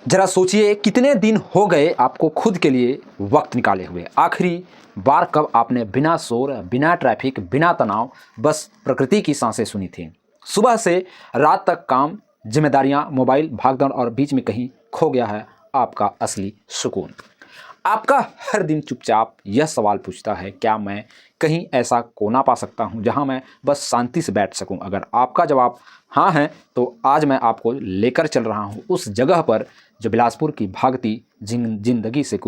जरा सोचिए कितने दिन हो गए आपको खुद के लिए वक्त निकाले हुए। आखिरी बार कब आपने बिना शोर, बिना ट्रैफिक, बिना तनाव बस प्रकृति की सांसें सुनी थी। सुबह से रात तक काम, जिम्मेदारियां, मोबाइल, भागदौड़ और बीच में कहीं खो गया है आपका असली सुकून। आपका हर दिन चुपचाप यह सवाल पूछता है, क्या मैं कहीं ऐसा कोना पा सकता हूं जहां मैं बस शांति से बैठ सकूं। अगर आपका जवाब हाँ है तो आज मैं आपको लेकर चल रहा हूं उस जगह पर जो बिलासपुर की भागती जिंदगी से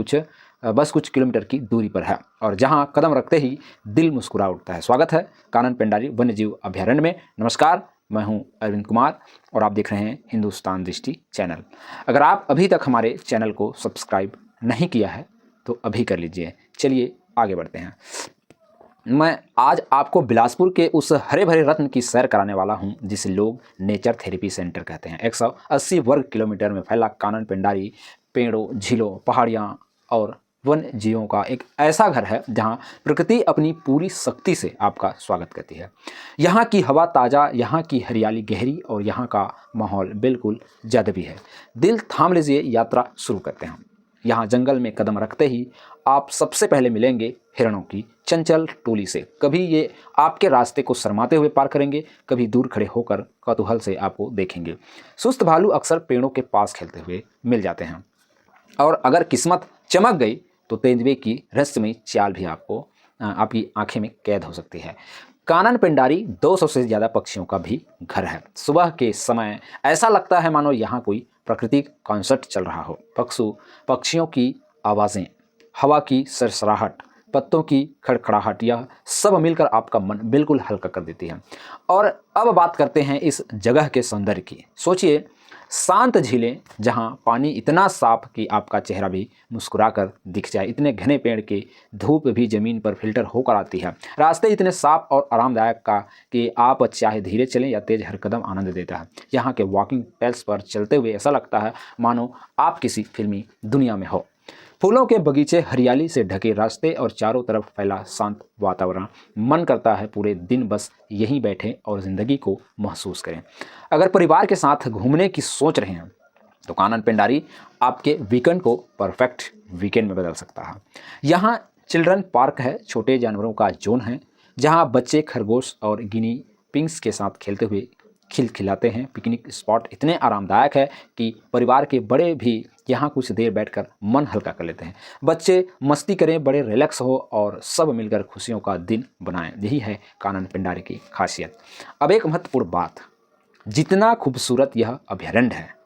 बस कुछ किलोमीटर की दूरी पर है और जहां कदम रखते ही दिल मुस्कुरा उठता है। स्वागत है कानन पेंडारी वन्यजीव अभयारण्य में। नमस्कार, मैं हूं अरविंद कुमार और आप देख रहे हैं हिंदुस्तान दृष्टि चैनल। अगर आप अभी तक हमारे चैनल को सब्सक्राइब नहीं किया है तो अभी कर लीजिए। चलिए आगे बढ़ते हैं। मैं आज आपको बिलासपुर के उस हरे भरे रत्न की सैर कराने वाला हूं जिसे लोग नेचर थेरेपी सेंटर कहते हैं। 180 वर्ग किलोमीटर में फैला कानन पेंडारी पेड़ों, झीलों, पहाड़ियां और वन्य जीवों का एक ऐसा घर है जहां प्रकृति अपनी पूरी शक्ति से आपका स्वागत करती है। यहाँ की हवा ताज़ा, यहाँ की हरियाली गहरी और यहाँ का माहौल बिल्कुल जादुई है। दिल थाम लीजिए, यात्रा शुरू करते हैं। यहाँ जंगल में कदम रखते ही आप सबसे पहले मिलेंगे हिरणों की चंचल टोली से। कभी ये आपके रास्ते को शर्माते हुए पार करेंगे, कभी दूर खड़े होकर कौतूहल से आपको देखेंगे। सुस्त भालू अक्सर पेड़ों के पास खेलते हुए मिल जाते हैं और अगर किस्मत चमक गई तो तेंदुए की रहस्यमयी चाल भी आपकी आंखें में कैद हो सकती है। कानन पेंडारी 200 से ज़्यादा पक्षियों का भी घर है। सुबह के समय ऐसा लगता है मानो यहाँ कोई प्राकृतिक कॉन्सर्ट चल रहा हो। पक्षियों की आवाज़ें, हवा की सरसराहट, पत्तों की खड़खड़ाहट, यह सब मिलकर आपका मन बिल्कुल हल्का कर देती है। और अब बात करते हैं इस जगह के सौंदर्य की। सोचिए, शांत झीलें जहां पानी इतना साफ कि आपका चेहरा भी मुस्कुराकर दिख जाए, इतने घने पेड़ की धूप भी ज़मीन पर फिल्टर होकर आती है। रास्ते इतने साफ और आरामदायक का कि आप चाहे धीरे चलें या तेज, हर कदम आनंद देता है। यहाँ के वॉकिंग ट्रेल्स पर चलते हुए ऐसा लगता है मानो आप किसी फिल्मी दुनिया में हो। फूलों के बगीचे, हरियाली से ढके रास्ते और चारों तरफ फैला शांत वातावरण, मन करता है पूरे दिन बस यहीं बैठें और ज़िंदगी को महसूस करें। अगर परिवार के साथ घूमने की सोच रहे हैं तो कानन पेंडारी आपके वीकेंड को परफेक्ट वीकेंड में बदल सकता है। यहाँ चिल्ड्रन पार्क है, छोटे जानवरों का जोन है जहाँ बच्चे खरगोश और गिनी पिग्स के साथ खेलते हुए खिलखिलाते हैं। पिकनिक स्पॉट इतने आरामदायक है कि परिवार के बड़े भी यहाँ कुछ देर बैठकर मन हल्का कर लेते हैं। बच्चे मस्ती करें, बड़े रिलैक्स हो और सब मिलकर खुशियों का दिन बनाएं। यही है कानन पेंडारी की खासियत। अब एक महत्वपूर्ण बात, जितना खूबसूरत यह अभयारण्य है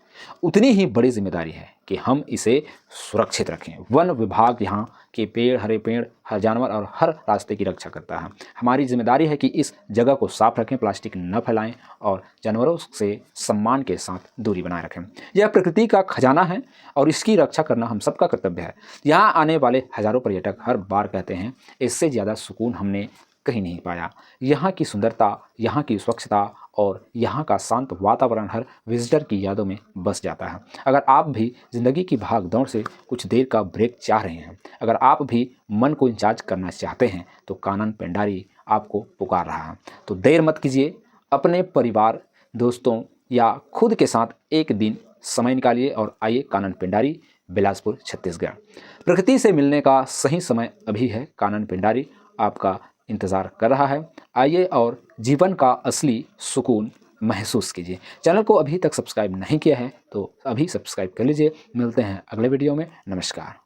उतनी ही बड़ी जिम्मेदारी है कि हम इसे सुरक्षित रखें। वन विभाग यहाँ के पेड़, हरे पेड़, हर जानवर और हर रास्ते की रक्षा करता है। हमारी जिम्मेदारी है कि इस जगह को साफ रखें, प्लास्टिक न फैलाएं और जानवरों से सम्मान के साथ दूरी बनाए रखें। यह प्रकृति का खजाना है और इसकी रक्षा करना हम सबका कर्तव्य है। यहाँ आने वाले हज़ारों पर्यटक हर बार कहते हैं, इससे ज़्यादा सुकून हमने कहीं नहीं पाया। यहाँ की सुंदरता, यहाँ की स्वच्छता और यहाँ का शांत वातावरण हर विजिटर की यादों में बस जाता है। अगर आप भी ज़िंदगी की भाग दौड़ से कुछ देर का ब्रेक चाह रहे हैं, अगर आप भी मन को इंचार्ज करना चाहते हैं तो कानन पेंडारी आपको पुकार रहा है। तो देर मत कीजिए, अपने परिवार, दोस्तों या खुद के साथ एक दिन समय निकालिए और आइए कानन पेंडारी, बिलासपुर, छत्तीसगढ़। प्रकृति से मिलने का सही समय अभी है। कानन पेंडारी आपका इंतज़ार कर रहा है। आइए और जीवन का असली सुकून महसूस कीजिए। चैनल को अभी तक सब्सक्राइब नहीं किया है तो अभी सब्सक्राइब कर लीजिए। मिलते हैं अगले वीडियो में। नमस्कार।